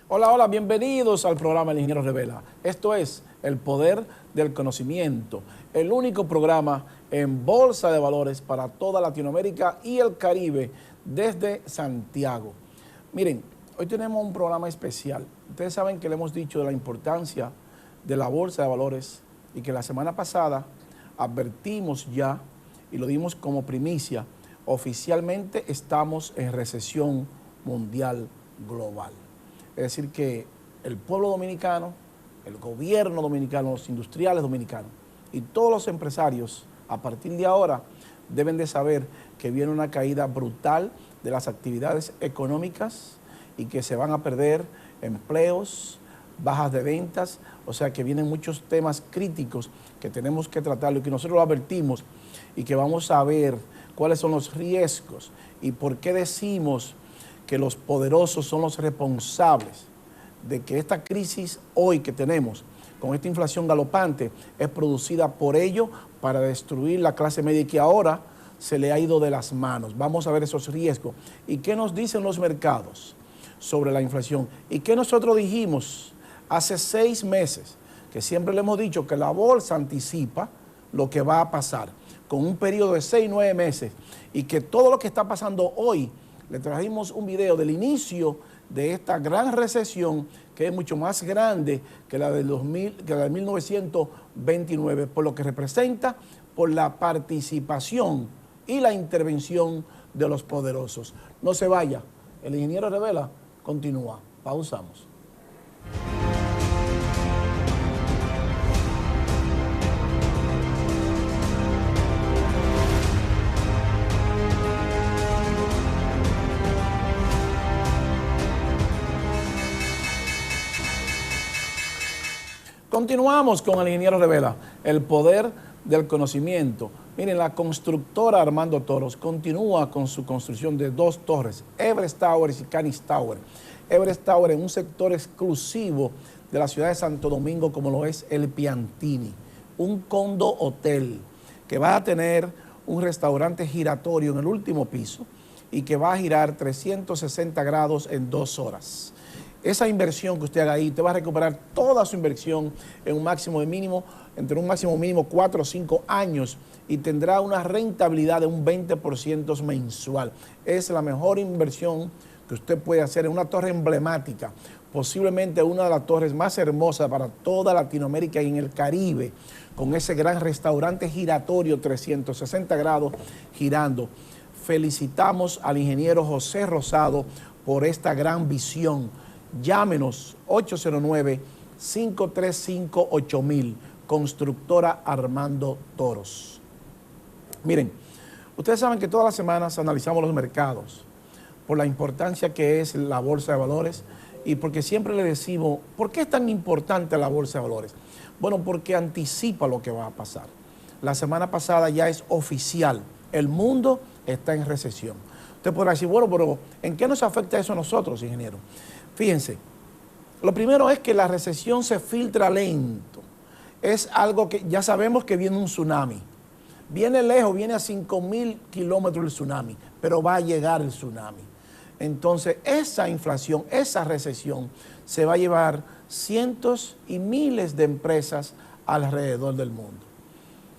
Hola, hola, bienvenidos al programa El Ingeniero Revela. Esto es El Poder del Conocimiento, el único programa en Bolsa de Valores para toda Latinoamérica y el Caribe desde Santiago. Miren, hoy tenemos un programa especial. Ustedes saben que le hemos dicho de la importancia de la Bolsa de Valores y que la semana pasada advertimos ya y lo dimos como primicia, oficialmente estamos en recesión mundial global. Es decir, que el pueblo dominicano, el gobierno dominicano, los industriales dominicanos y todos los empresarios, a partir de ahora, deben de saber que viene una caída brutal de las actividades económicas y que se van a perder empleos, bajas de ventas, o sea que vienen muchos temas críticos que tenemos que tratarlo y que nosotros lo advertimos y que vamos a ver cuáles son los riesgos y por qué decimos que los poderosos son los responsables de que esta crisis hoy que tenemos, con esta inflación galopante, es producida por ellos para destruir la clase media y que ahora se le ha ido de las manos. Vamos a ver esos riesgos. ¿Y qué nos dicen los mercados sobre la inflación? ¿Y qué nosotros dijimos hace 6 meses? Que siempre le hemos dicho que la bolsa anticipa lo que va a pasar con un periodo de 6-9 meses y que todo lo que está pasando hoy, le trajimos un video del inicio de esta gran recesión que es mucho más grande que la del 1929, por lo que representa por la participación y la intervención de los poderosos. No se vaya, el Ingeniero Revela continúa. Pausamos. Continuamos con el Ingeniero Revela, el poder del conocimiento. Miren, la constructora Armando Toros continúa con su construcción de 2 torres, Everest Tower y Canis Tower. Everest Tower en un sector exclusivo de la ciudad de Santo Domingo como lo es el Piantini, un condo hotel que va a tener un restaurante giratorio en el último piso y que va a girar 360 grados en 2 horas. Esa inversión que usted haga ahí, te va a recuperar toda su inversión en un máximo de mínimo, entre un máximo mínimo 4 o 5 años y tendrá una rentabilidad de un 20% mensual. Es la mejor inversión que usted puede hacer en una torre emblemática, posiblemente una de las torres más hermosas para toda Latinoamérica y en el Caribe, con ese gran restaurante giratorio 360 grados girando. Felicitamos al ingeniero José Rosado por esta gran visión. Llámenos 809-535-8000, constructora Armando Toros. Miren, ustedes saben que todas las semanas analizamos los mercados por la importancia que es la bolsa de valores y porque siempre le decimos, ¿por qué es tan importante la bolsa de valores? Bueno, porque anticipa lo que va a pasar. La semana pasada ya es oficial, el mundo está en recesión. Usted podrá decir, bueno, pero ¿en qué nos afecta eso a nosotros, ingeniero? Fíjense, lo primero es que la recesión se filtra lento. Es algo que ya sabemos que viene un tsunami. Viene lejos, viene a 5.000 kilómetros el tsunami, pero va a llegar el tsunami. Entonces, esa inflación, esa recesión, se va a llevar cientos y miles de empresas alrededor del mundo.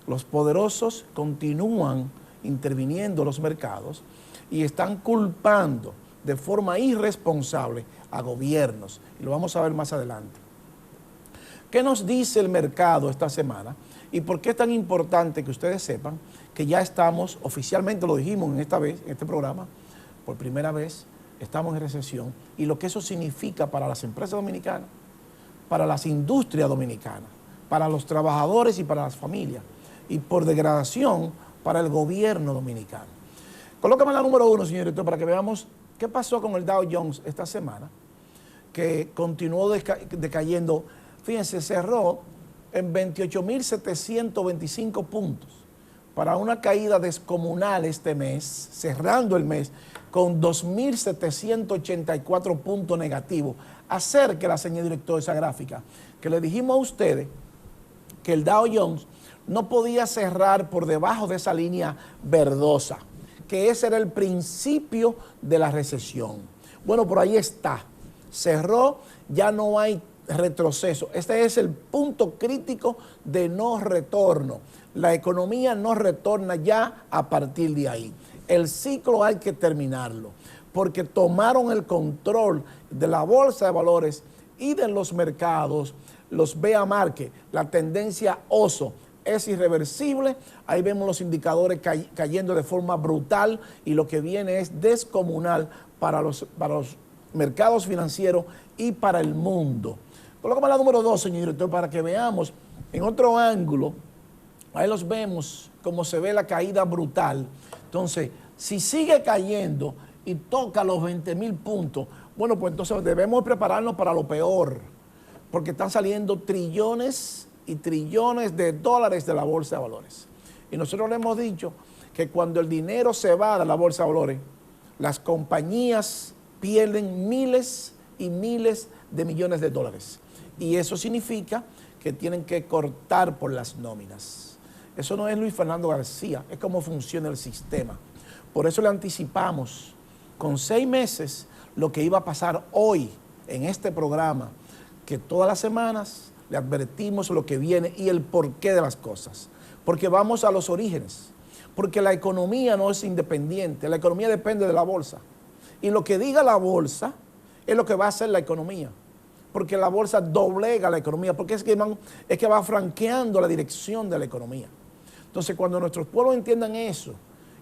Los poderosos continúan interviniendo en los mercados y están culpando de forma irresponsable a gobiernos, y lo vamos a ver más adelante. ¿Qué nos dice el mercado esta semana? ¿Y por qué es tan importante que ustedes sepan que ya estamos, oficialmente lo dijimos en este programa, por primera vez estamos en recesión, y lo que eso significa para las empresas dominicanas, para las industrias dominicanas, para los trabajadores y para las familias, y por degradación para el gobierno dominicano? Colócame la número 1, señorito, para que veamos qué pasó con el Dow Jones esta semana, que continuó decayendo. Fíjense, cerró en 28.725 puntos para una caída descomunal este mes, cerrando el mes con 2.784 puntos negativos. Acérquela, señor director de esa gráfica, que le dijimos a ustedes que el Dow Jones no podía cerrar por debajo de esa línea verdosa, que ese era el principio de la recesión. Bueno, por ahí está. cerró, ya no hay retroceso. Este es el punto crítico de no retorno. La economía no retorna ya a partir de ahí. El ciclo hay que terminarlo, porque tomaron el control de la bolsa de valores y de los mercados, los bear market, la tendencia oso. Es irreversible, ahí vemos los indicadores cayendo de forma brutal y lo que viene es descomunal para los mercados financieros y para el mundo. Colócame la número 2, señor director, para que veamos en otro ángulo. Ahí los vemos como se ve la caída brutal. Entonces, si sigue cayendo y toca los 20,000 puntos, bueno, pues entonces debemos prepararnos para lo peor, porque están saliendo trillones y trillones de dólares de la bolsa de valores. Y nosotros le hemos dicho que cuando el dinero se va de la bolsa de valores, las compañías pierden miles y miles de millones de dólares. Y eso significa que tienen que cortar por las nóminas. Eso no es Luis Fernando García, es cómo funciona el sistema. Por eso le anticipamos con 6 meses lo que iba a pasar hoy en este programa, que todas las semanas le advertimos lo que viene y el porqué de las cosas. Porque vamos a los orígenes, porque la economía no es independiente, la economía depende de la bolsa. Y lo que diga la bolsa es lo que va a hacer la economía, porque la bolsa doblega la economía, porque es que va franqueando la dirección de la economía. Entonces, cuando nuestros pueblos entiendan eso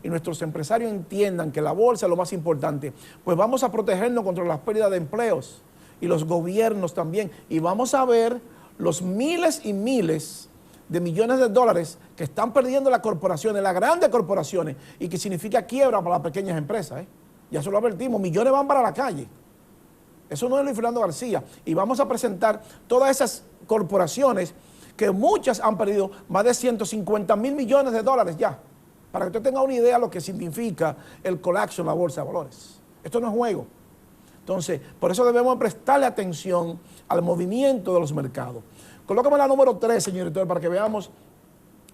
y nuestros empresarios entiendan que la bolsa es lo más importante, pues vamos a protegernos contra las pérdidas de empleos y los gobiernos también. Y vamos a ver los miles y miles de millones de dólares que están perdiendo las corporaciones, las grandes corporaciones, y que significa quiebra para las pequeñas empresas. Ya se lo advertimos, millones van para la calle. Eso no es Luis Fernando García. Y vamos a presentar todas esas corporaciones que muchas han perdido más de 150,000 millones de dólares ya. Para que usted tenga una idea de lo que significa el colapso en la bolsa de valores. Esto no es juego. Entonces, por eso debemos prestarle atención al movimiento de los mercados. Colócame la número 3, señor director, para que veamos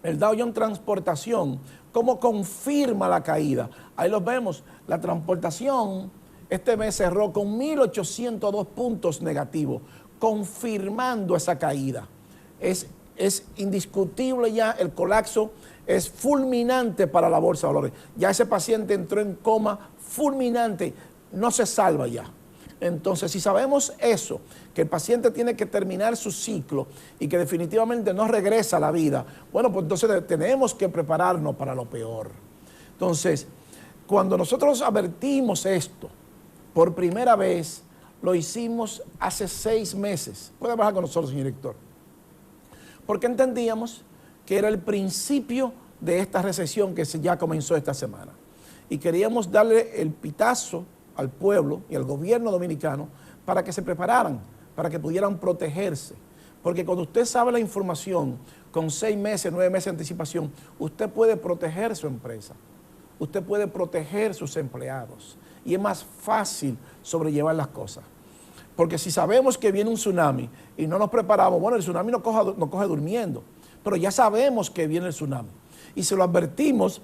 el Dow Jones Transportación, cómo confirma la caída. Ahí los vemos, la transportación este mes cerró con 1.802 puntos negativos, confirmando esa caída. Es indiscutible ya, el colapso es fulminante para la bolsa de valores. Ya ese paciente entró en coma fulminante, no se salva ya. Entonces, si sabemos eso, que el paciente tiene que terminar su ciclo y que definitivamente no regresa a la vida, bueno, pues entonces tenemos que prepararnos para lo peor. Entonces, cuando nosotros advertimos esto, por primera vez, lo hicimos hace 6 meses. Puede bajar con nosotros, señor director. Porque entendíamos que era el principio de esta recesión que ya comenzó esta semana. Y queríamos darle el pitazo al pueblo y al gobierno dominicano para que se prepararan, para que pudieran protegerse. Porque cuando usted sabe la información con 6 meses, 9 meses de anticipación, usted puede proteger su empresa, usted puede proteger sus empleados y es más fácil sobrellevar las cosas. Porque si sabemos que viene un tsunami y no nos preparamos, bueno, el tsunami nos coge durmiendo, pero ya sabemos que viene el tsunami y se lo advertimos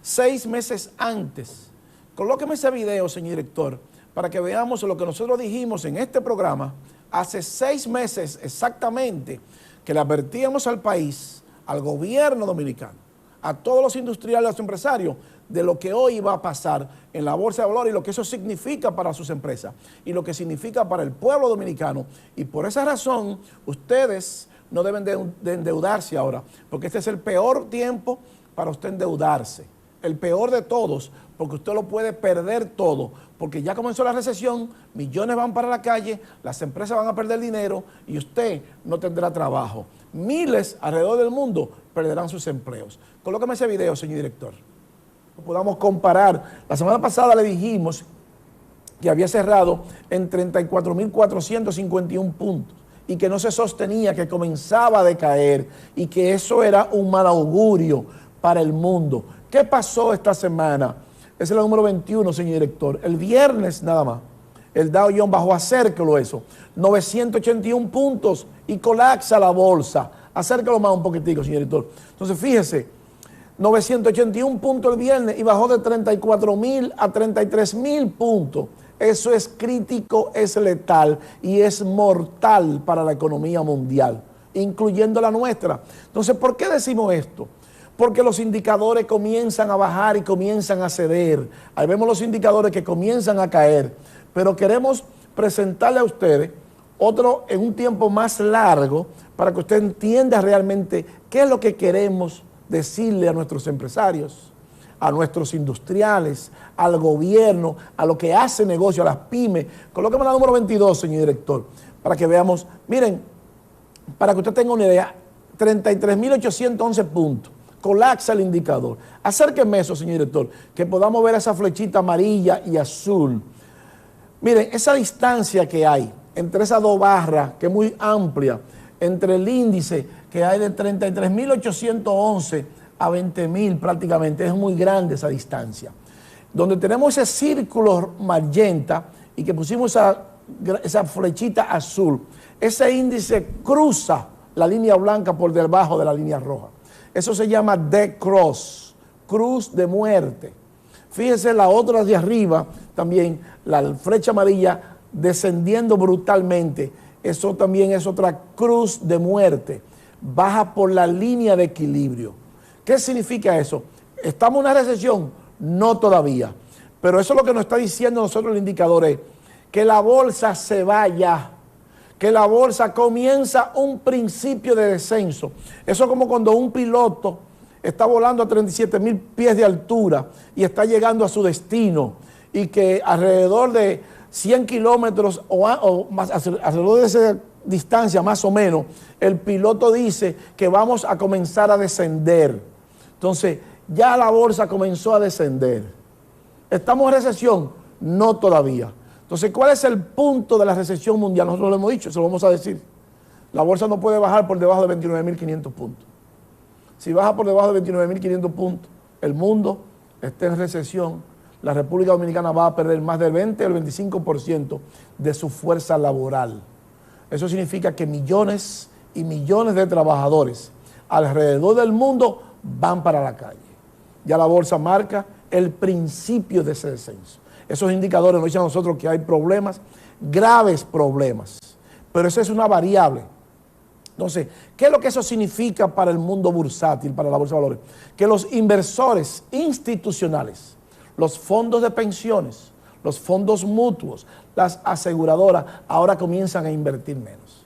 6 meses antes. Colóqueme ese video, señor director, para que veamos lo que nosotros dijimos en este programa hace 6 meses exactamente, que le advertíamos al país, al gobierno dominicano, a todos los industriales, a los empresarios, de lo que hoy va a pasar en la bolsa de valores y lo que eso significa para sus empresas y lo que significa para el pueblo dominicano. Y por esa razón, ustedes no deben de endeudarse ahora, porque este es el peor tiempo para usted endeudarse. El peor de todos, porque usted lo puede perder todo, porque ya comenzó la recesión, millones van para la calle, las empresas van a perder dinero y usted no tendrá trabajo. Miles alrededor del mundo perderán sus empleos. Colóqueme ese video, señor director. Podamos comparar. La semana pasada le dijimos que había cerrado en 34.451 puntos y que no se sostenía, que comenzaba a decaer y que eso era un mal augurio para el mundo. ¿Qué pasó esta semana? Ese es el número 21, señor director. El viernes nada más, el Dow Jones bajó a acérquelo eso, 981 puntos y colapsa la bolsa. Acércalo más un poquitico, señor director. Entonces, fíjese, 981 puntos el viernes y bajó de 34,000 a 33,000 puntos. Eso es crítico, es letal y es mortal para la economía mundial, incluyendo la nuestra. Entonces, ¿por qué decimos esto? Porque los indicadores comienzan a bajar y comienzan a ceder. Ahí vemos los indicadores que comienzan a caer, pero queremos presentarle a ustedes otro en un tiempo más largo para que usted entienda realmente qué es lo que queremos decirle a nuestros empresarios, a nuestros industriales, al gobierno, a lo que hace negocio, a las pymes. Colóqueme la número 22, señor director, para que veamos. Miren, para que usted tenga una idea, 33.811 puntos. Colapsa el indicador. Acérqueme eso, señor director, que podamos ver esa flechita amarilla y azul. Miren, esa distancia que hay entre esas dos barras, que es muy amplia, entre el índice que hay de 33.811 a 20.000 prácticamente, es muy grande esa distancia. Donde tenemos ese círculo magenta y que pusimos esa flechita azul, ese índice cruza la línea blanca por debajo de la línea roja. Eso se llama death cross, cruz de muerte. Fíjense la otra de arriba, también la flecha amarilla descendiendo brutalmente. Eso también es otra cruz de muerte. Baja por la línea de equilibrio. ¿Qué significa eso? ¿Estamos en una recesión? No todavía. Pero eso es lo que nos está diciendo nosotros el indicador es que la bolsa se vaya, que la bolsa comienza un principio de descenso. Eso es como cuando un piloto está volando a 37.000 pies de altura y está llegando a su destino y que alrededor de 100 kilómetros o más, alrededor de esa distancia más o menos, el piloto dice que vamos a comenzar a descender. Entonces, ya la bolsa comenzó a descender. ¿Estamos en recesión? No todavía. Entonces, ¿cuál es el punto de la recesión mundial? Nosotros lo hemos dicho, se lo vamos a decir. La bolsa no puede bajar por debajo de 29.500 puntos. Si baja por debajo de 29.500 puntos, el mundo está en recesión. La República Dominicana va a perder más del 20 o el 25% de su fuerza laboral. Eso significa que millones y millones de trabajadores alrededor del mundo van para la calle. Ya la bolsa marca el principio de ese descenso. Esos indicadores nos dicen a nosotros que hay problemas, graves problemas, pero esa es una variable. Entonces, ¿qué es lo que eso significa para el mundo bursátil, para la bolsa de valores? Que los inversores institucionales, los fondos de pensiones, los fondos mutuos, las aseguradoras, ahora comienzan a invertir menos.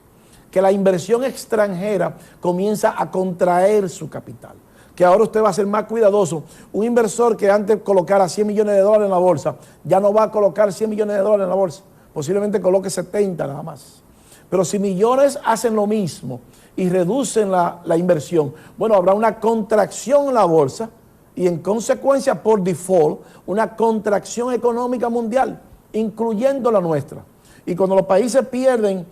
Que la inversión extranjera comienza a contraer su capital. Que ahora usted va a ser más cuidadoso. Un inversor que antes colocara 100 millones de dólares en la bolsa, ya no va a colocar 100 millones de dólares en la bolsa. Posiblemente coloque 70 nada más. Pero si millones hacen lo mismo y reducen la inversión, bueno, habrá una contracción en la bolsa y en consecuencia, por default, una contracción económica mundial, incluyendo la nuestra. Y cuando los países pierden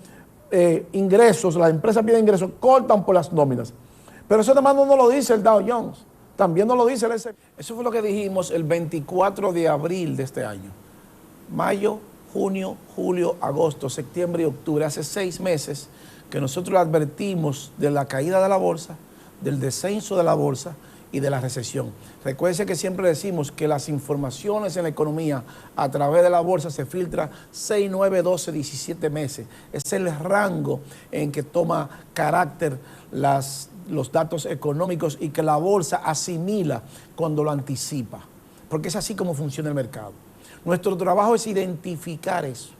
ingresos, las empresas pierden ingresos, cortan por las nóminas. Pero eso además no lo dice el Dow Jones, también no lo dice el S&P. Eso fue lo que dijimos el 24 de abril de este año. Mayo, junio, julio, agosto, septiembre y octubre, hace 6 meses que nosotros advertimos de la caída de la bolsa, del descenso de la bolsa y de la recesión. Recuerden que siempre decimos que las informaciones en la economía a través de la bolsa se filtran 6, 9, 12, 17 meses. Es el rango en que toma carácter los datos económicos y que la bolsa asimila cuando lo anticipa. Porque es así como funciona el mercado. Nuestro trabajo es identificar eso.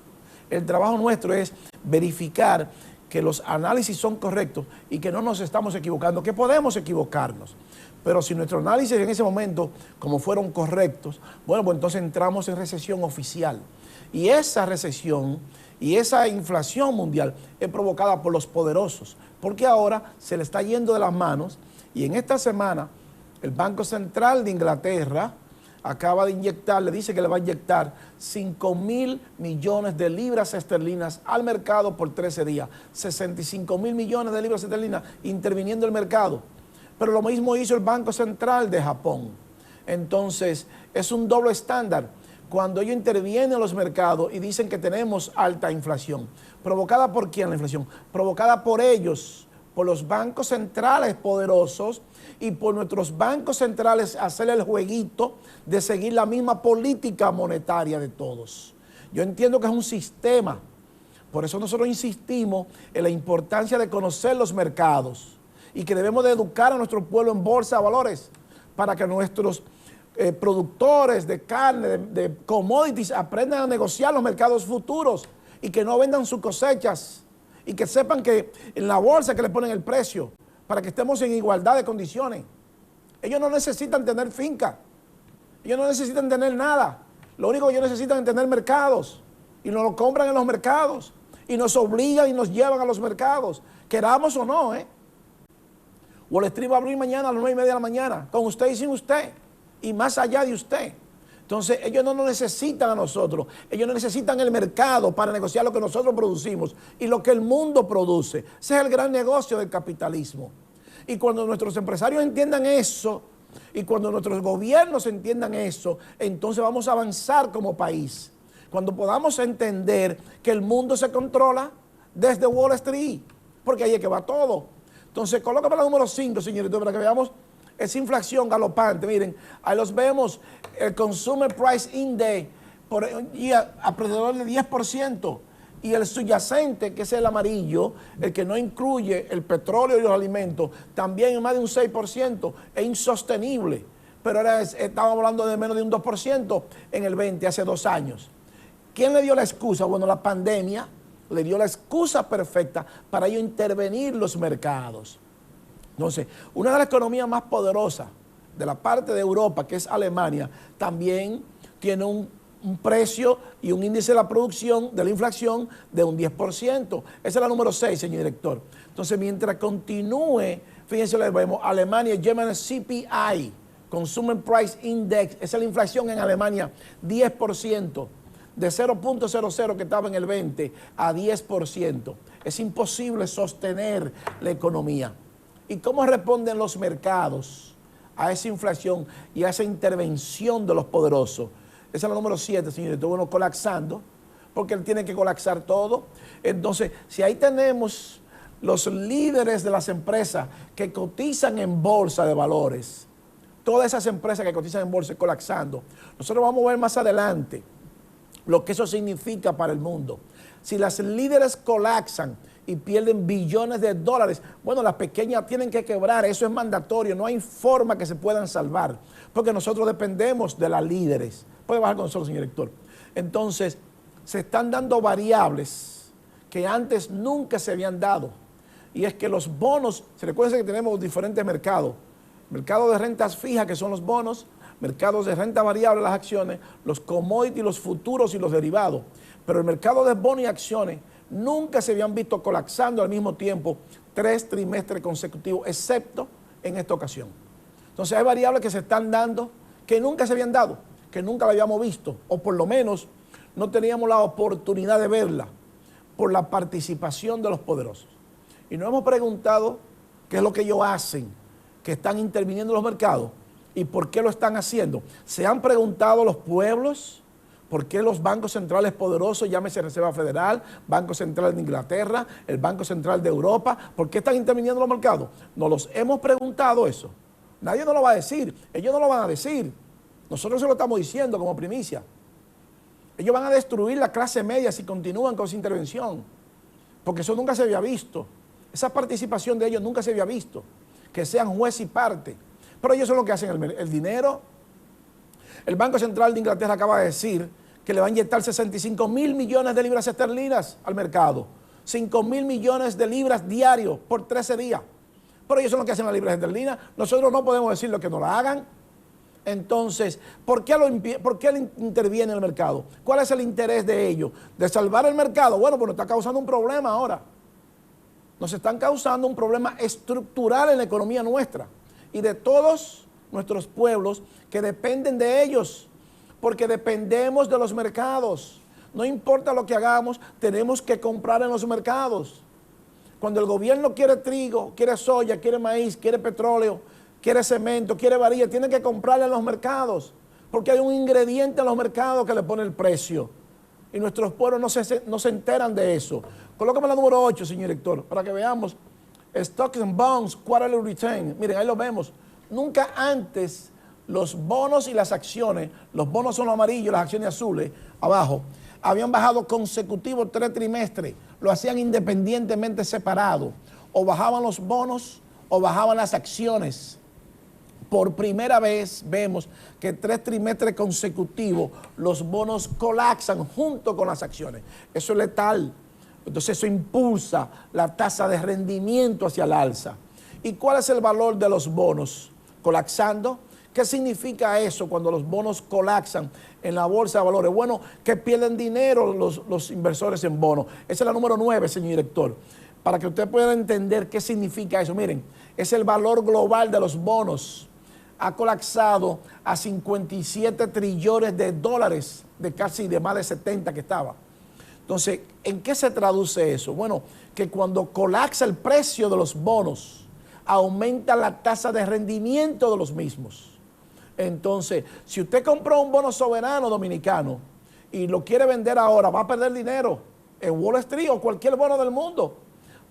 El trabajo nuestro es verificar que los análisis son correctos y que no nos estamos equivocando, que podemos equivocarnos. Pero si nuestro análisis en ese momento, como fueron correctos, bueno, pues entonces entramos en recesión oficial. Y esa recesión y esa inflación mundial es provocada por los poderosos, porque ahora se le está yendo de las manos y en esta semana el Banco Central de Inglaterra acaba de inyectar, le dice que le va a inyectar 5.000 millones de libras esterlinas al mercado por 13 días. 65.000 millones de libras esterlinas interviniendo el mercado. Pero lo mismo hizo el Banco Central de Japón. Entonces, es un doble estándar. Cuando ellos intervienen en los mercados y dicen que tenemos alta inflación. ¿Provocada por quién la inflación? Provocada por ellos, por los bancos centrales poderosos y por nuestros bancos centrales hacer el jueguito de seguir la misma política monetaria de todos. Yo entiendo que es un sistema. Por eso nosotros insistimos en la importancia de conocer los mercados y que debemos de educar a nuestro pueblo en bolsa de valores para que nuestros productores de carne, de commodities, aprendan a negociar los mercados futuros y que no vendan sus cosechas y que sepan que en la bolsa que le ponen el precio para que estemos en igualdad de condiciones. Ellos no necesitan tener finca, ellos no necesitan tener nada. Lo único que ellos necesitan es tener mercados y nos lo compran en los mercados y nos obligan y nos llevan a los mercados, queramos o no. Wall Street va a abrir mañana a las 9:30 de la mañana, con usted y sin usted, y más allá de usted. Entonces ellos no nos necesitan a nosotros, ellos no necesitan el mercado para negociar lo que nosotros producimos y lo que el mundo produce. Ese es el gran negocio del capitalismo. Y cuando nuestros empresarios entiendan eso, y cuando nuestros gobiernos entiendan eso, entonces vamos a avanzar como país. Cuando podamos entender que el mundo se controla desde Wall Street, porque ahí es que va todo. Entonces, colócame la número 5, señorito, para que veamos esa inflación galopante. Miren, ahí los vemos, el Consumer Price Index alrededor del 10%, y el subyacente, que es el amarillo, el que no incluye el petróleo y los alimentos, también en más de un 6%, es insostenible. Pero ahora estamos hablando de menos de un 2% en el 20, hace 2 años. ¿Quién le dio la excusa? Bueno, la pandemia le dio la excusa perfecta para ello intervenir los mercados. Entonces, una de las economías más poderosas de la parte de Europa, que es Alemania, también tiene un precio y un índice de la producción, de la inflación, de un 10%. Esa es la número 6, señor director. Entonces, mientras continúe, fíjense, le vemos Alemania, German CPI, Consumer Price Index, esa es la inflación en Alemania, 10%. De 0.00 que estaba en el 20 a 10%. Es imposible sostener la economía. ¿Y cómo responden los mercados a esa inflación y a esa intervención de los poderosos? Esa es la número 7, señores. Bueno, colapsando, porque él tiene que colapsar todo. Entonces, si ahí tenemos los líderes de las empresas que cotizan en bolsa de valores, todas esas empresas que cotizan en bolsa colapsando, nosotros vamos a ver más adelante lo que eso significa para el mundo. Si las líderes colapsan y pierden billones de dólares, bueno, las pequeñas tienen que quebrar, eso es mandatorio, no hay forma que se puedan salvar, porque nosotros dependemos de las líderes. Puede bajar con nosotros, señor director. Entonces, se están dando variables que antes nunca se habían dado, y es que los bonos, se recuerden que tenemos diferentes mercados, mercado de rentas fijas, que son los bonos, mercados de renta variable, las acciones, los commodities, los futuros y los derivados. Pero el mercado de bonos y acciones nunca se habían visto colapsando al mismo tiempo 3 trimestres consecutivos, excepto en esta ocasión. Entonces hay variables que se están dando que nunca se habían dado, que nunca la habíamos visto, o por lo menos no teníamos la oportunidad de verla por la participación de los poderosos. Y nos hemos preguntado qué es lo que ellos hacen, que están interviniendo en los mercados. ¿Y por qué lo están haciendo? ¿Se han preguntado los pueblos por qué los bancos centrales poderosos, llámese Reserva Federal, Banco Central de Inglaterra, el Banco Central de Europa, por qué están interviniendo en los mercados? Nos los hemos preguntado eso. Nadie nos lo va a decir, ellos no lo van a decir. Nosotros se lo estamos diciendo como primicia. Ellos van a destruir la clase media si continúan con esa intervención, porque eso nunca se había visto. Esa participación de ellos nunca se había visto, que sean juez y parte. Pero ellos son lo que hacen el dinero. El Banco Central de Inglaterra acaba de decir que le va a inyectar 65.000 millones de libras esterlinas al mercado. 5.000 millones de libras diarios por 13 días. Pero ellos son los que hacen las libras esterlinas. Nosotros no podemos decirle que no la hagan. Entonces, ¿por qué interviene el mercado? ¿Cuál es el interés de ellos? ¿De salvar el mercado? Bueno, pues nos está causando un problema ahora. Nos están causando un problema estructural en la economía nuestra y de todos nuestros pueblos que dependen de ellos, porque dependemos de los mercados. No importa lo que hagamos, tenemos que comprar en los mercados. Cuando el gobierno quiere trigo, quiere soya, quiere maíz, quiere petróleo, quiere cemento, quiere varilla, tiene que comprarle en los mercados, porque hay un ingrediente en los mercados que le pone el precio. Y nuestros pueblos no se enteran de eso. Colócame la número 8, señor director, para que veamos Stocks and Bonds, Quarterly Return. Miren, ahí lo vemos. Nunca antes los bonos y las acciones, los bonos son los amarillos, las acciones azules, abajo, habían bajado consecutivos 3 trimestres, lo hacían independientemente separado, o bajaban los bonos o bajaban las acciones. Por primera vez vemos que 3 trimestres consecutivos los bonos colapsan junto con las acciones. Eso es letal. Entonces eso impulsa la tasa de rendimiento hacia el alza. ¿Y cuál es el valor de los bonos? Colapsando. ¿Qué significa eso cuando los bonos colapsan en la bolsa de valores? Bueno, que pierden dinero los inversores en bonos. Esa es la número 9, señor director. Para que usted pueda entender qué significa eso. Miren, es el valor global de los bonos. Ha colapsado a 57 trillones de dólares, de más de 70 que estaba. Entonces, ¿en qué se traduce eso? Bueno, que cuando colapsa el precio de los bonos, aumenta la tasa de rendimiento de los mismos. Entonces, si usted compró un bono soberano dominicano y lo quiere vender ahora, va a perder dinero en Wall Street o cualquier bono del mundo,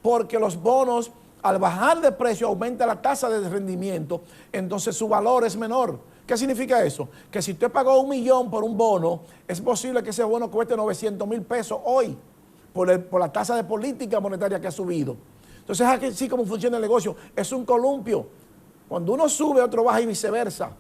porque los bonos, al bajar de precio, aumenta la tasa de rendimiento, entonces su valor es menor. ¿Qué significa eso? Que si usted pagó $1 millón por un bono, es posible que ese bono cueste 900,000 pesos hoy, por la tasa de política monetaria que ha subido. Entonces, así como funciona el negocio, es un columpio. Cuando uno sube, otro baja y viceversa.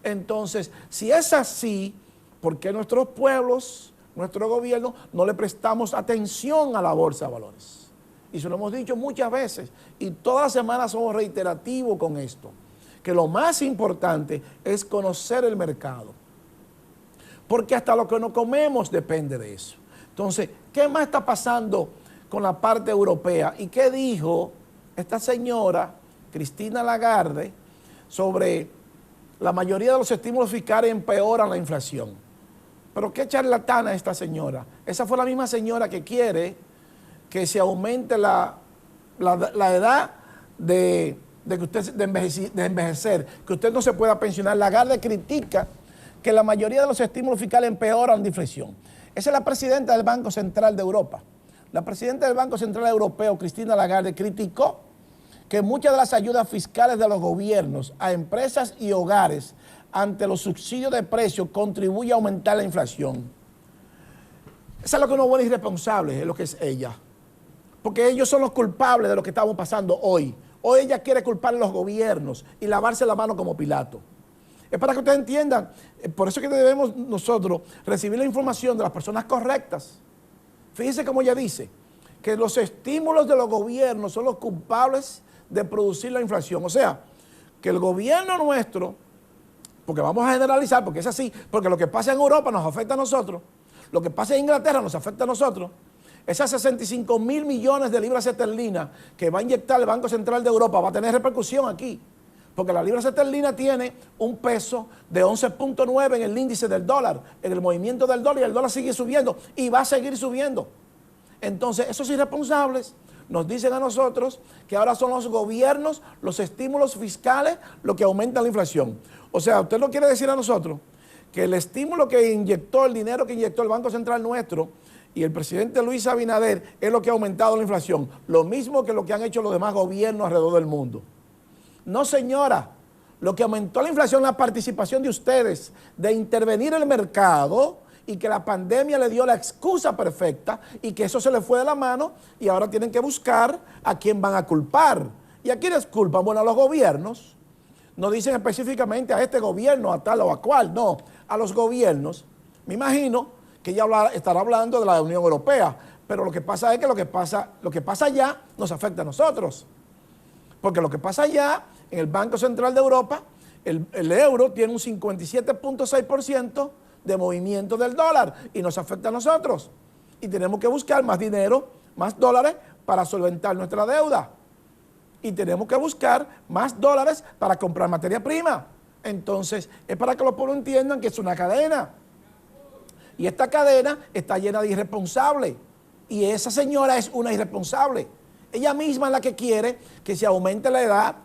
Entonces, si es así, ¿por qué nuestros pueblos, nuestro gobierno, no le prestamos atención a la bolsa de valores? Y se lo hemos dicho muchas veces, y todas las semanas somos reiterativos con esto, que lo más importante es conocer el mercado, porque hasta lo que no comemos depende de eso. Entonces, ¿qué más está pasando con la parte europea? ¿Y qué dijo esta señora, Christine Lagarde, sobre la mayoría de los estímulos fiscales empeoran la inflación? Pero qué charlatana esta señora. Esa fue la misma señora que quiere que se aumente la edad de envejecer, que usted no se pueda pensionar. Lagarde critica que la mayoría de los estímulos fiscales empeoran la inflación. Esa es la presidenta del Banco Central de Europa. La presidenta del Banco Central Europeo, Christine Lagarde, criticó que muchas de las ayudas fiscales de los gobiernos a empresas y hogares ante los subsidios de precios contribuye a aumentar la inflación. Esa es lo que uno es irresponsable, es lo que es ella. Porque ellos son los culpables de lo que estamos pasando hoy. Hoy ella quiere culpar a los gobiernos y lavarse la mano como Pilato. Es para que ustedes entiendan, por eso es que debemos nosotros recibir la información de las personas correctas. Fíjense cómo ella dice, que los estímulos de los gobiernos son los culpables de producir la inflación. O sea, que el gobierno nuestro, porque vamos a generalizar, porque es así, porque lo que pasa en Europa nos afecta a nosotros, lo que pasa en Inglaterra nos afecta a nosotros, esas 65,000 millones de libras esterlinas que va a inyectar el Banco Central de Europa va a tener repercusión aquí, porque la libra esterlina tiene un peso de 11.9 en el índice del dólar, en el movimiento del dólar, y el dólar sigue subiendo y va a seguir subiendo. Entonces, esos irresponsables nos dicen a nosotros que ahora son los gobiernos, los estímulos fiscales, lo que aumenta la inflación. O sea, usted no quiere decir a nosotros que el estímulo que inyectó, el dinero que inyectó el Banco Central nuestro y el presidente Luis Abinader es lo que ha aumentado la inflación. Lo mismo que lo que han hecho los demás gobiernos alrededor del mundo. No, señora. Lo que aumentó la inflación es la participación de ustedes de intervenir en el mercado, y que la pandemia le dio la excusa perfecta y que eso se le fue de la mano y ahora tienen que buscar a quién van a culpar. ¿Y a quiénes culpan? Bueno, a los gobiernos. No dicen específicamente a este gobierno, a tal o a cual, no, a los gobiernos. Me imagino que ella estará hablando de la Unión Europea, pero lo que pasa es que lo que pasa allá nos afecta a nosotros. Porque lo que pasa allá, en el Banco Central de Europa, el euro tiene un 57.6% de movimiento del dólar y nos afecta a nosotros. Y tenemos que buscar más dinero, más dólares para solventar nuestra deuda. Y tenemos que buscar más dólares para comprar materia prima. Entonces, es para que los pueblos entiendan que es una cadena. Y esta cadena está llena de irresponsables. Y esa señora es una irresponsable. Ella misma es la que quiere que se aumente la edad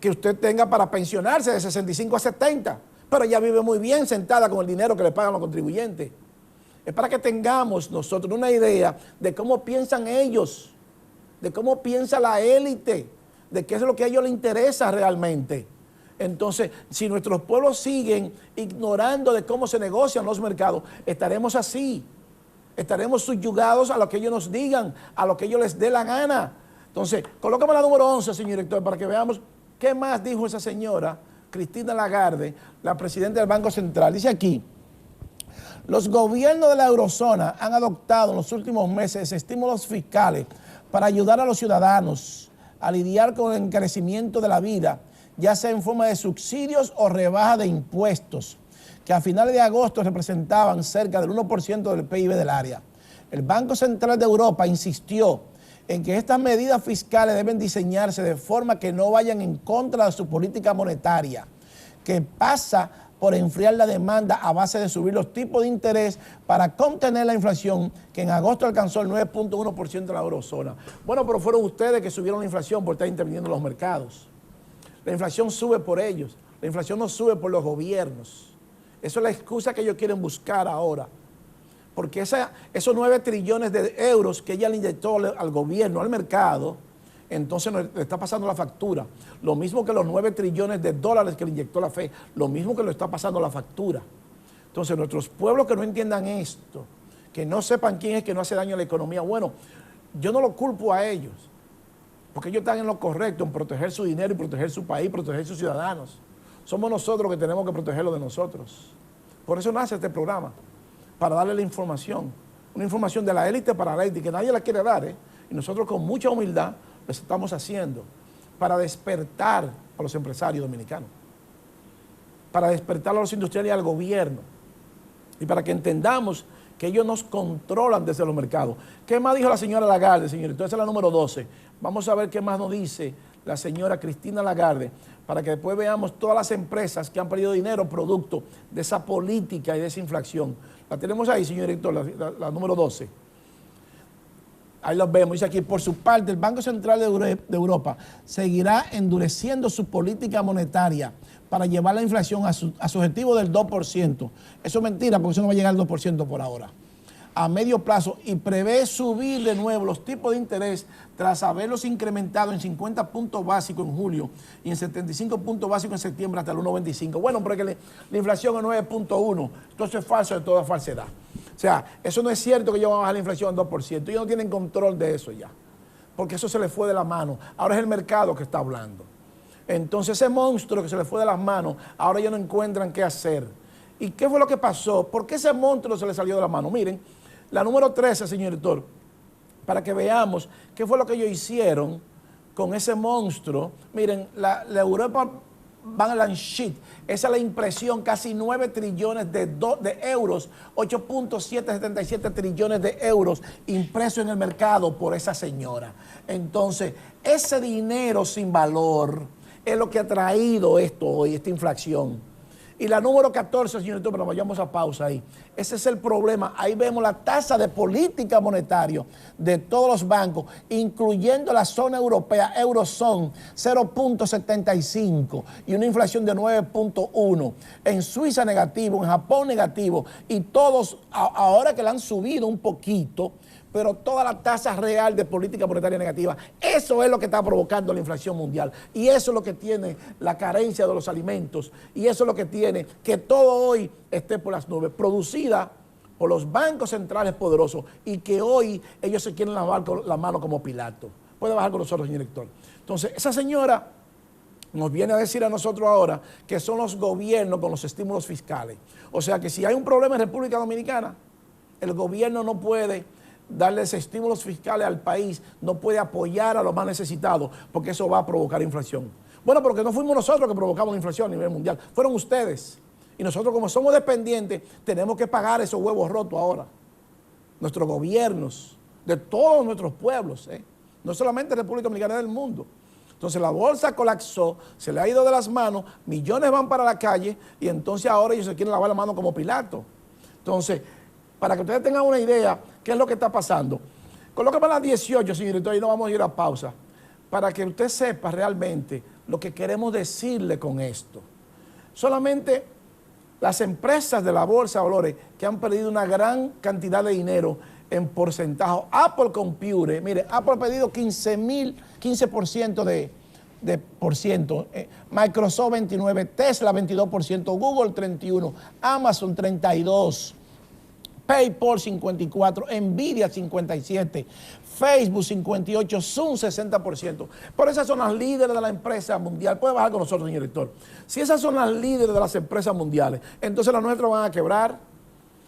que usted tenga para pensionarse de 65 a 70. Pero ella vive muy bien sentada con el dinero que le pagan los contribuyentes. Es para que tengamos nosotros una idea de cómo piensan ellos, de cómo piensa la élite, de qué es lo que a ellos les interesa realmente. Entonces, si nuestros pueblos siguen ignorando de cómo se negocian los mercados, estaremos así. Estaremos subyugados a lo que ellos nos digan, a lo que ellos les dé la gana. Entonces, colócame la número 11, señor director, para que veamos qué más dijo esa señora, Cristina Lagarde, la presidenta del Banco Central. Dice aquí: los gobiernos de la eurozona han adoptado en los últimos meses estímulos fiscales para ayudar a los ciudadanos a lidiar con el encarecimiento de la vida, ya sea en forma de subsidios o rebaja de impuestos, que a finales de agosto representaban cerca del 1% del PIB del área. El Banco Central de Europa insistió en que estas medidas fiscales deben diseñarse de forma que no vayan en contra de su política monetaria, que pasa por enfriar la demanda a base de subir los tipos de interés para contener la inflación, que en agosto alcanzó el 9.1% de la eurozona. Bueno, pero fueron ustedes que subieron la inflación por estar interviniendo en los mercados. La inflación sube por ellos, la inflación no sube por los gobiernos. Esa es la excusa que ellos quieren buscar ahora. Porque esos 9 trillones de euros que ella le inyectó al gobierno, al mercado, entonces le está pasando la factura. Lo mismo que los 9 trillones de dólares que le inyectó la FED, lo mismo que le está pasando la factura. Entonces nuestros pueblos que no entiendan esto, que no sepan quién es que no hace daño a la economía, bueno, yo no lo culpo a ellos, porque ellos están en lo correcto, en proteger su dinero y proteger su país, proteger sus ciudadanos. Somos nosotros que tenemos que protegerlo de nosotros. Por eso nace este programa, para darle la información, una información de la élite para la élite, que nadie la quiere dar, y nosotros con mucha humildad lo estamos haciendo para despertar a los empresarios dominicanos, para despertar a los industriales y al gobierno, y para que entendamos que ellos nos controlan desde los mercados. ¿Qué más dijo la señora Lagarde, señor? Entonces es la número 12. Vamos a ver qué más nos dice la señora Cristina Lagarde, para que después veamos todas las empresas que han perdido dinero producto de esa política y de esa inflación. La tenemos ahí, señor director, la número 12. Ahí los vemos. Dice aquí: por su parte, el Banco Central de Europa seguirá endureciendo su política monetaria para llevar la inflación a su objetivo del 2%. Eso es mentira, porque eso no va a llegar al 2% por ahora. A medio plazo, y prevé subir de nuevo los tipos de interés tras haberlos incrementado en 50 puntos básicos en julio y en 75 puntos básicos en septiembre hasta el 1.25. Bueno, porque la inflación es 9.1. Entonces es falso de toda falsedad. O sea, eso no es cierto que ellos van a bajar la inflación al 2%. Ellos no tienen control de eso ya, porque eso se les fue de la mano. Ahora es el mercado que está hablando. Entonces ese monstruo que se les fue de las manos, ahora ellos no encuentran qué hacer. ¿Y qué fue lo que pasó? ¿Por qué ese monstruo se les salió de la mano? Miren, la número 13, señor director, para que veamos qué fue lo que ellos hicieron con ese monstruo. Miren, la Europa Balance Sheet, esa es la impresión, casi 9 trillones de euros, 8.777 trillones de euros impreso en el mercado por esa señora. Entonces, ese dinero sin valor es lo que ha traído esto hoy, esta inflación. Y la número 14, señor director, pero vayamos a pausa ahí. Ese es el problema. Ahí vemos la tasa de política monetaria de todos los bancos, incluyendo la zona europea, Eurozone, 0.75 y una inflación de 9.1. En Suiza negativo, en Japón negativo, y todos, ahora que la han subido un poquito, pero toda la tasa real de política monetaria negativa, eso es lo que está provocando la inflación mundial. Y eso es lo que tiene la carencia de los alimentos. Y eso es lo que tiene que todo hoy esté por las nubes, producida por los bancos centrales poderosos, y que hoy ellos se quieren lavar la mano como Pilato. Puede bajar con nosotros, señor director. Entonces, esa señora nos viene a decir a nosotros ahora que son los gobiernos con los estímulos fiscales. O sea que si hay un problema en República Dominicana, el gobierno no puede darles estímulos fiscales al país, no puede apoyar a los más necesitados, porque eso va a provocar inflación. Bueno, pero que no fuimos nosotros que provocamos la inflación a nivel mundial, fueron ustedes. Y nosotros, como somos dependientes, tenemos que pagar esos huevos rotos ahora. Nuestros gobiernos, de todos nuestros pueblos, no solamente República Dominicana, del mundo. Entonces la bolsa colapsó, se le ha ido de las manos, millones van para la calle, y entonces ahora ellos se quieren lavar la mano como Pilato. Entonces, para que ustedes tengan una idea qué es lo que está pasando, colócame las 18, señor director, y no vamos a ir a pausa, para que usted sepa realmente lo que queremos decirle con esto. Solamente las empresas de la bolsa de valores que han perdido una gran cantidad de dinero en porcentaje. Apple Computer, mire, Apple ha perdido 15% de por ciento, Microsoft 29%, Tesla 22%, Google 31%, Amazon 32%. PayPal 54%, Nvidia 57%, Facebook 58%, Zoom 60%. Por esas son las líderes de la empresa mundial. Puede bajar con nosotros, señor director. Si esas son las líderes de las empresas mundiales, entonces las nuestras van a quebrar.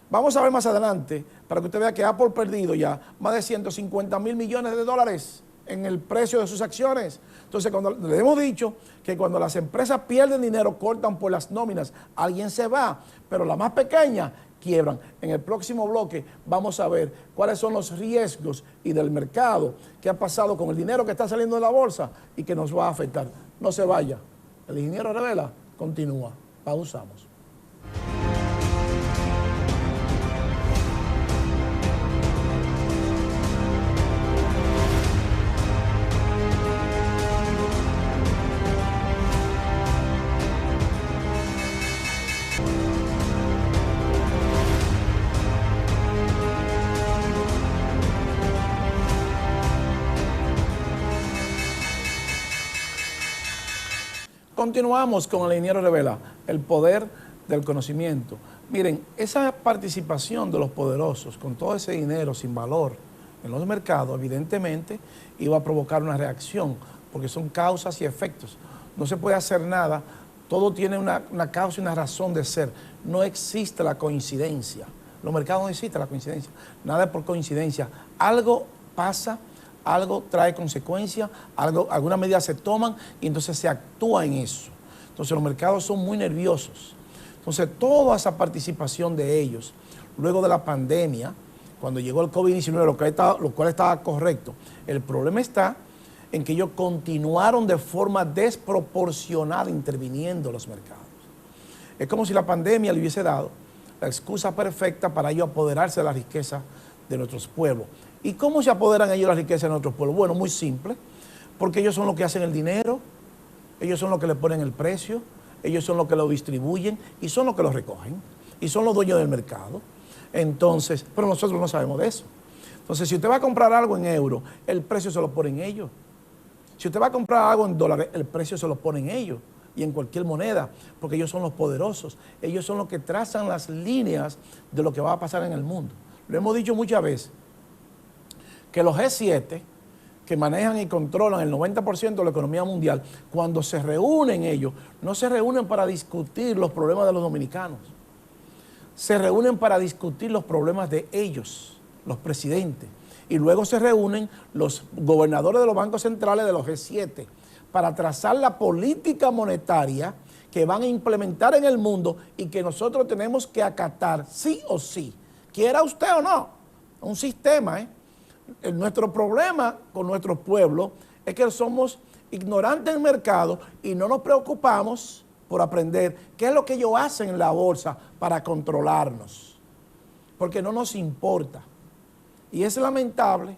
Vamos a ver más adelante, para que usted vea que Apple ha perdido ya más de 150 mil millones de dólares en el precio de sus acciones. Entonces, cuando le hemos dicho que cuando las empresas pierden dinero, cortan por las nóminas, alguien se va, pero las más pequeñas quiebran. En el próximo bloque vamos a ver cuáles son los riesgos y del mercado, qué ha pasado con el dinero que está saliendo de la bolsa y que nos va a afectar. No se vaya. El ingeniero Revela continúa. Pausamos. Continuamos con el ingeniero Revela, el poder del conocimiento. Miren, esa participación de los poderosos con todo ese dinero sin valor en los mercados, evidentemente, iba a provocar una reacción, porque son causas y efectos. No se puede hacer nada, todo tiene una causa y una razón de ser. No existe la coincidencia. Los mercados no existe la coincidencia. Nada es por coincidencia. Algo pasa, algo trae consecuencias, algunas medidas se toman y entonces se actúa en eso. Entonces los mercados son muy nerviosos. Entonces toda esa participación de ellos, luego de la pandemia, cuando llegó el COVID-19, lo cual estaba correcto, el problema está en que ellos continuaron de forma desproporcionada interviniendo en los mercados. Es como si la pandemia le hubiese dado la excusa perfecta para ellos apoderarse de la riqueza de nuestros pueblos. ¿Y cómo se apoderan ellos de la riqueza de nuestros pueblos? Bueno, muy simple, porque ellos son los que hacen el dinero, ellos son los que le ponen el precio, ellos son los que lo distribuyen y son los que lo recogen y son los dueños del mercado. Entonces, pero nosotros no sabemos de eso. Entonces, si usted va a comprar algo en euros, el precio se lo ponen ellos. Si usted va a comprar algo en dólares, el precio se lo ponen ellos y en cualquier moneda, porque ellos son los poderosos. Ellos son los que trazan las líneas de lo que va a pasar en el mundo. Lo hemos dicho muchas veces, que los G7, que manejan y controlan el 90% de la economía mundial, cuando se reúnen ellos, no se reúnen para discutir los problemas de los dominicanos, se reúnen para discutir los problemas de ellos, los presidentes, y luego se reúnen los gobernadores de los bancos centrales de los G7 para trazar la política monetaria que van a implementar en el mundo y que nosotros tenemos que acatar sí o sí, quiera usted o no, un sistema, Nuestro problema con nuestro pueblo es que somos ignorantes del mercado y no nos preocupamos por aprender qué es lo que ellos hacen en la bolsa para controlarnos, porque no nos importa. Y es lamentable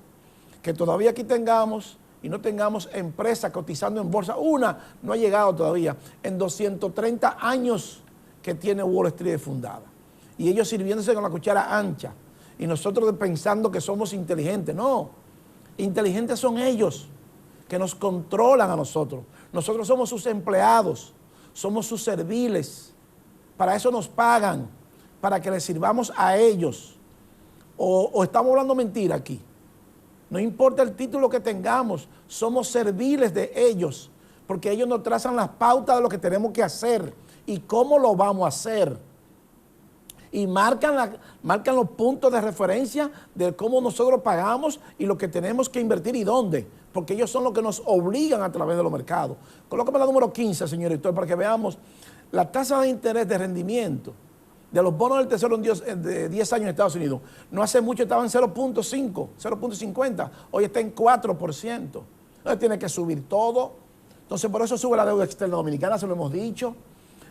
que todavía aquí tengamos y no tengamos empresas cotizando en bolsa. Una no ha llegado todavía en 230 años que tiene Wall Street fundada. Y ellos sirviéndose con la cuchara ancha. Y nosotros pensando que somos inteligentes. No, inteligentes son ellos, que nos controlan a nosotros. Nosotros somos sus empleados, somos sus serviles. Para eso nos pagan, para que les sirvamos a ellos. O estamos hablando mentira aquí. No importa el título que tengamos, somos serviles de ellos, porque ellos nos trazan las pautas de lo que tenemos que hacer y cómo lo vamos a hacer. Y marcan los puntos de referencia de cómo nosotros pagamos y lo que tenemos que invertir y dónde, porque ellos son los que nos obligan a través de los mercados. Colócame la número 15, señor director, para que veamos la tasa de interés de rendimiento de los bonos del Tesoro de 10 años en Estados Unidos. No hace mucho estaba en 0.5, 0.50, hoy está en 4%. Entonces tiene que subir todo. Entonces por eso sube la deuda externa dominicana, se lo hemos dicho.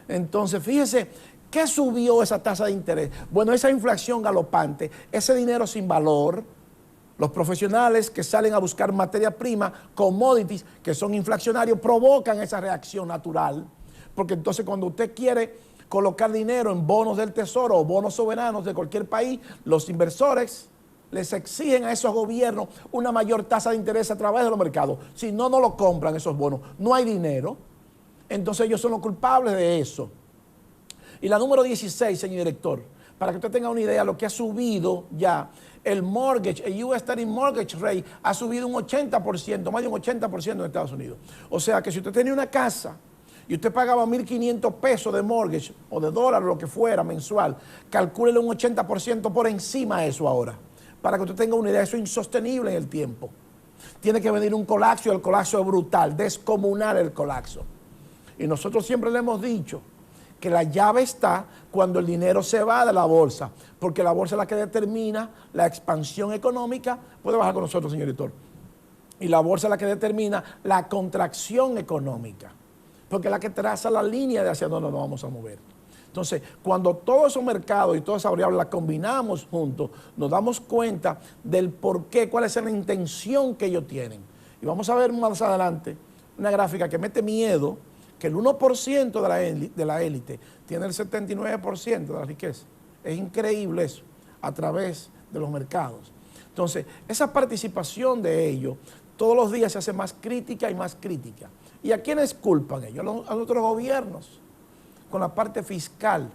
Entonces fíjese, ¿qué subió esa tasa de interés? Bueno, esa inflación galopante, ese dinero sin valor, los profesionales que salen a buscar materia prima, commodities, que son inflacionarios, provocan esa reacción natural. Porque entonces cuando usted quiere colocar dinero en bonos del Tesoro o bonos soberanos de cualquier país, los inversores les exigen a esos gobiernos una mayor tasa de interés a través de los mercados. Si no, no lo compran esos bonos. No hay dinero. Entonces ellos son los culpables de eso. Y la número 16, señor director, Para que usted tenga una idea de lo que ha subido ya el mortgage, el US 30 mortgage rate ha subido un 80%, más de un 80% en Estados Unidos. O sea que si usted tenía una casa y usted pagaba 1.500 pesos de mortgage o de dólares, lo que fuera, mensual, calcúlele un 80% por encima de eso ahora. Para que usted tenga una idea, eso es insostenible en el tiempo. Tiene que venir un colapso y el colapso es brutal, descomunal el colapso. Y nosotros siempre le hemos dicho que la llave está cuando el dinero se va de la bolsa, porque la bolsa es la que determina la expansión económica. Puede bajar con nosotros, señor director. Y la bolsa es la que determina la contracción económica, porque es la que traza la línea de hacia dónde nos vamos a mover. Entonces, cuando todos esos mercados y todas esas variables las combinamos juntos, nos damos cuenta del por qué, cuál es la intención que ellos tienen. Y vamos a ver más adelante una gráfica que mete miedo, que el 1% de la élite tiene el 79% de la riqueza. Es increíble eso, a través de los mercados. Entonces, esa participación de ellos todos los días se hace más crítica y más crítica. ¿Y a quiénes culpan ellos? A nuestros gobiernos, con la parte fiscal.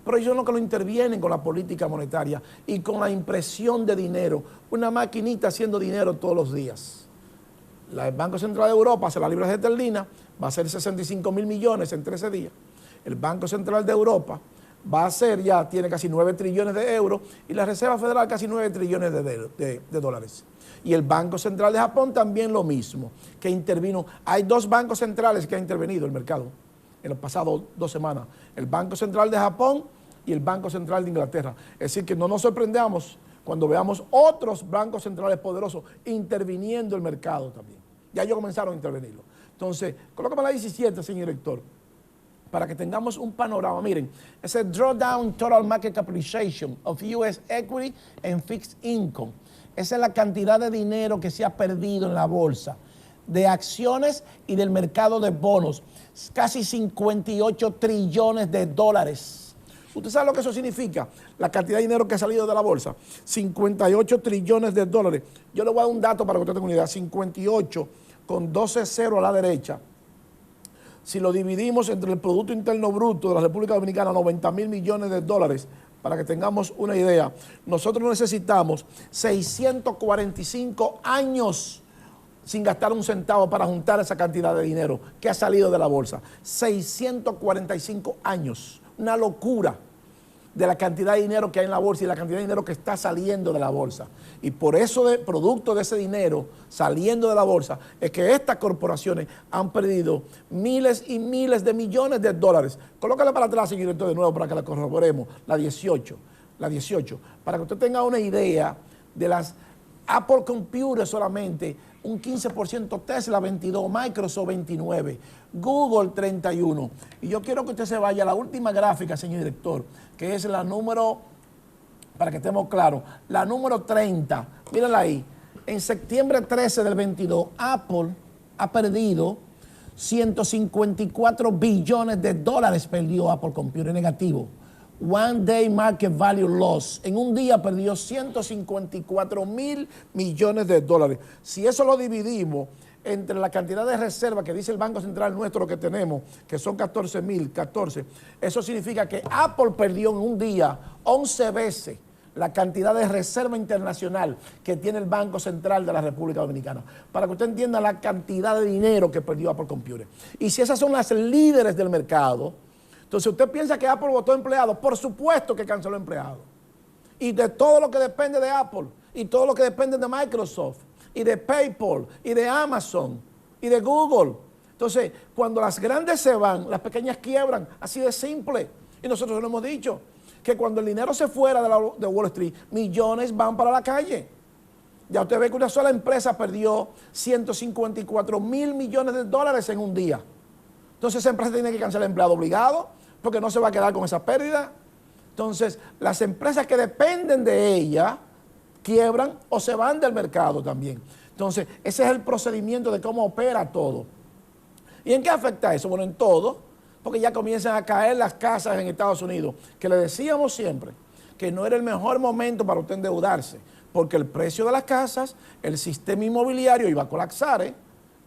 Pero ellos no que lo intervienen con la política monetaria y con la impresión de dinero. Una maquinita haciendo dinero todos los días. El Banco Central de Europa hace las libras esterlinas, va a ser 65.000 millones en 13 días. El Banco Central de Europa va a hacer, ya tiene casi 9 trillones de euros y la Reserva Federal casi 9 trillones de dólares. Y el Banco Central de Japón también lo mismo, que intervino. Hay 2 bancos centrales que han intervenido en el mercado en los pasados 2 semanas. El Banco Central de Japón y el Banco Central de Inglaterra. Es decir, que no nos sorprendamos cuando veamos otros bancos centrales poderosos interviniendo el mercado también. Ya ellos comenzaron a intervenirlo. Entonces, colócame la 17, señor director, para que tengamos un panorama. Miren, ese Drawdown Total Market Capitalization of US Equity and Fixed Income. Esa es la cantidad de dinero que se ha perdido en la bolsa, de acciones y del mercado de bonos. Casi 58 trillones de dólares. ¿Usted sabe lo que eso significa? La cantidad de dinero que ha salido de la bolsa. 58 trillones de dólares. Yo le voy a dar un dato para que usted tenga una idea. 58 con 12 ceros a la derecha. Si lo dividimos entre el Producto Interno Bruto de la República Dominicana, 90.000 millones de dólares, para que tengamos una idea, nosotros necesitamos 645 años sin gastar un centavo para juntar esa cantidad de dinero que ha salido de la bolsa. 645 años. Una locura de la cantidad de dinero que hay en la bolsa y la cantidad de dinero que está saliendo de la bolsa. Y por eso, producto de ese dinero saliendo de la bolsa, es que estas corporaciones han perdido miles y miles de millones de dólares. Colócale para atrás, señor director, de nuevo para que la corroboremos. La 18, para que usted tenga una idea de las Apple Computer solamente, un 15%, Tesla 22%, Microsoft 29%, Google 31%. Y yo quiero que usted se vaya a la última gráfica, señor director, que es la número, para que estemos claros, la número 30. Mírenla ahí. En septiembre 13 del 22, Apple ha perdido 154 billones de dólares, perdió Apple Computer negativo. One Day Market Value Loss. En un día perdió 154.000 millones de dólares. Si eso lo dividimos entre la cantidad de reservas que dice el Banco Central nuestro que tenemos, que son 14.014, eso significa que Apple perdió en un día 11 veces la cantidad de reserva internacional que tiene el Banco Central de la República Dominicana. Para que usted entienda la cantidad de dinero que perdió Apple Computer. Y si esas son las líderes del mercado, entonces, ¿usted piensa que Apple votó empleados? Por supuesto que canceló empleados. Y de todo lo que depende de Apple, y todo lo que depende de Microsoft, y de PayPal, y de Amazon, y de Google. Entonces, cuando las grandes se van, las pequeñas quiebran, así de simple. Y nosotros lo hemos dicho, que cuando el dinero se fuera de Wall Street, millones van para la calle. Ya usted ve que una sola empresa perdió 154.000 millones de dólares en un día. Entonces esa empresa tiene que cancelar empleado obligado porque no se va a quedar con esa pérdida. Entonces las empresas que dependen de ella quiebran o se van del mercado también. Entonces ese es el procedimiento de cómo opera todo. ¿Y en qué afecta eso? Bueno, en todo, porque ya comienzan a caer las casas en Estados Unidos, que le decíamos siempre que no era el mejor momento para usted endeudarse, porque el precio de las casas, el sistema inmobiliario iba a colapsar,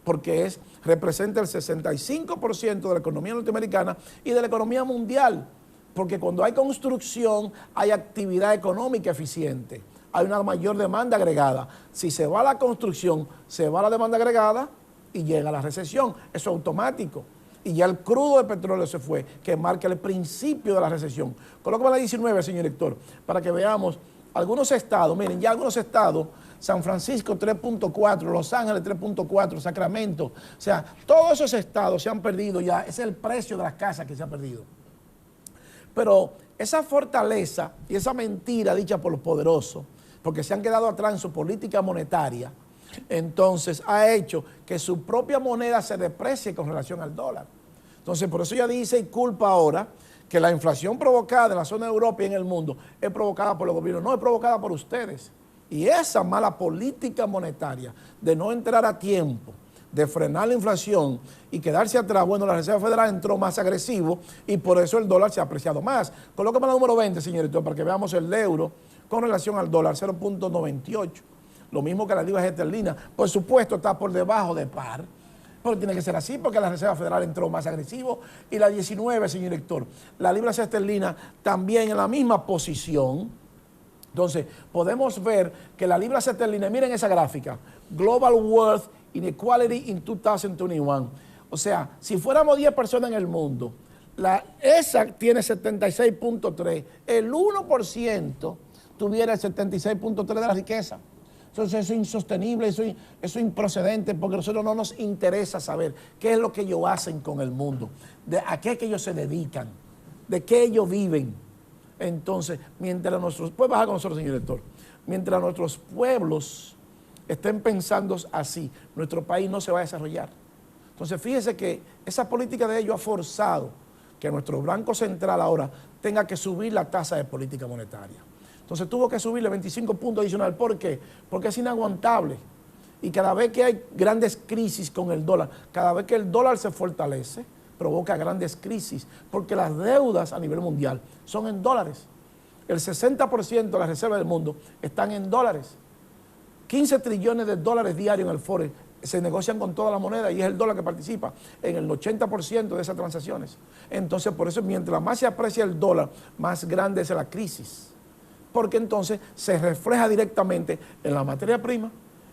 porque representa el 65% de la economía norteamericana y de la economía mundial. Porque cuando hay construcción, hay actividad económica eficiente, hay una mayor demanda agregada. Si se va la construcción, se va la demanda agregada y llega la recesión. Eso es automático. Y ya el crudo de petróleo se fue, que marca el principio de la recesión. Colócame la 19, señor director, para que veamos algunos estados. Miren, ya algunos estados, San Francisco 3.4, Los Ángeles 3.4, Sacramento. O sea, todos esos estados se han perdido ya. Ese es el precio de las casas que se ha perdido. Pero esa fortaleza y esa mentira dicha por los poderosos, porque se han quedado atrás en su política monetaria, entonces ha hecho que su propia moneda se deprecie con relación al dólar. Entonces, por eso ella dice y culpa ahora que la inflación provocada en la zona de Europa y en el mundo es provocada por los gobiernos, no es provocada por ustedes. Y esa mala política monetaria de no entrar a tiempo, de frenar la inflación y quedarse atrás, bueno, la Reserva Federal entró más agresivo y por eso el dólar se ha apreciado más. Colócame la número 20, señorito, para que veamos el euro con relación al dólar, 0.98. Lo mismo que la libra esterlina. Por supuesto, está por debajo de par, pero tiene que ser así porque la Reserva Federal entró más agresivo. Y la 19, señor director, la libra esterlina también en la misma posición. Entonces, podemos ver que la libra esterlina, miren esa gráfica, Global Wealth Inequality in 2021. O sea, si fuéramos 10 personas en el mundo, esa tiene 76.3, el 1% tuviera el 76.3 de la riqueza. Entonces eso es insostenible, eso es improcedente, porque a nosotros no nos interesa saber qué es lo que ellos hacen con el mundo, a qué es que ellos se dedican, de qué ellos viven. Entonces, mientras nuestros, puede bajar con nosotros, señor director, mientras nuestros pueblos estén pensando así, nuestro país no se va a desarrollar. Entonces, fíjese que esa política de ellos ha forzado que nuestro Banco Central ahora tenga que subir la tasa de política monetaria. Entonces tuvo que subirle 25 puntos adicionales. ¿Por qué? Porque es inaguantable. Y cada vez que hay grandes crisis con el dólar, cada vez que el dólar se fortalece, provoca grandes crisis, porque las deudas a nivel mundial son en dólares. El 60% de las reservas del mundo están en dólares. 15 trillones de dólares diarios en el Forex se negocian con toda la moneda y es el dólar que participa en el 80% de esas transacciones. Entonces, por eso, mientras más se aprecia el dólar, más grande es la crisis. Porque entonces se refleja directamente en la materia prima,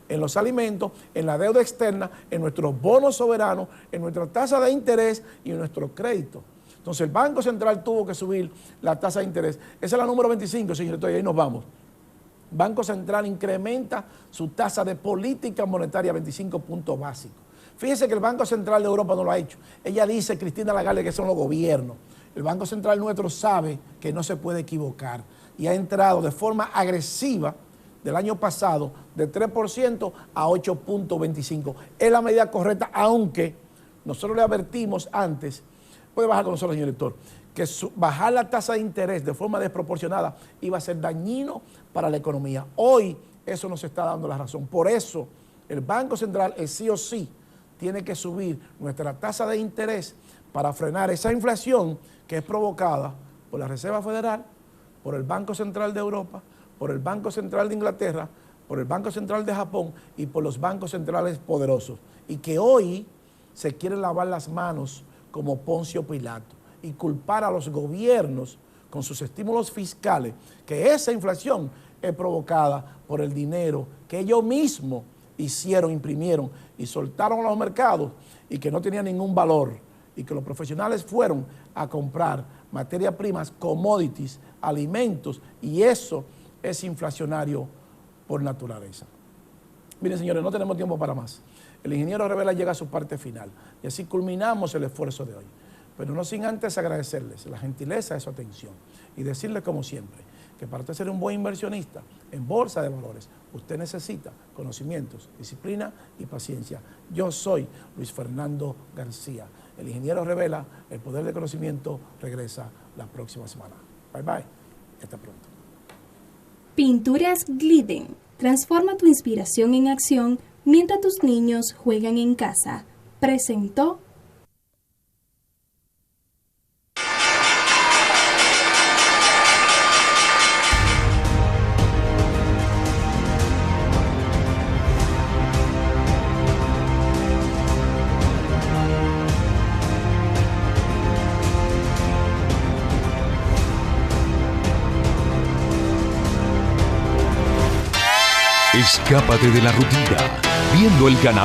en los alimentos, en la deuda externa, en nuestros bonos soberanos, en nuestra tasa de interés y en nuestro crédito. Entonces el Banco Central tuvo que subir la tasa de interés. Esa es la número 25, señor, y ahí nos vamos. Banco Central incrementa su tasa de política monetaria a 25 puntos básicos. Fíjese que el Banco Central de Europa no lo ha hecho. Ella dice, Cristina Lagarde, que son los gobiernos. El Banco Central nuestro sabe que no se puede equivocar y ha entrado de forma agresiva del año pasado de 3% a 8.25%. Es la medida correcta, aunque nosotros le advertimos antes, puede bajar con nosotros, señor director, que bajar la tasa de interés de forma desproporcionada iba a ser dañino para la economía. Hoy eso nos está dando la razón. Por eso el Banco Central sí o sí tiene que subir nuestra tasa de interés para frenar esa inflación que es provocada por la Reserva Federal, por el Banco Central de Europa, por el Banco Central de Inglaterra, por el Banco Central de Japón y por los bancos centrales poderosos. Y que hoy se quieren lavar las manos como Poncio Pilato y culpar a los gobiernos con sus estímulos fiscales, que esa inflación es provocada por el dinero que ellos mismos hicieron, imprimieron y soltaron a los mercados y que no tenía ningún valor y que los profesionales fueron a comprar materias primas, commodities, alimentos, y eso es inflacionario por naturaleza. Miren, señores, no tenemos tiempo para más. El ingeniero Revela llega a su parte final y así culminamos el esfuerzo de hoy. Pero no sin antes agradecerles la gentileza de su atención y decirles, como siempre, que para usted ser un buen inversionista en bolsa de valores, usted necesita conocimientos, disciplina y paciencia. Yo soy Luis Fernando García. El ingeniero Revela, el poder del conocimiento, regresa la próxima semana. Bye bye. Hasta pronto. Pinturas Glidden. Transforma tu inspiración en acción mientras tus niños juegan en casa. Presentó Escápate de la rutina, viendo el canal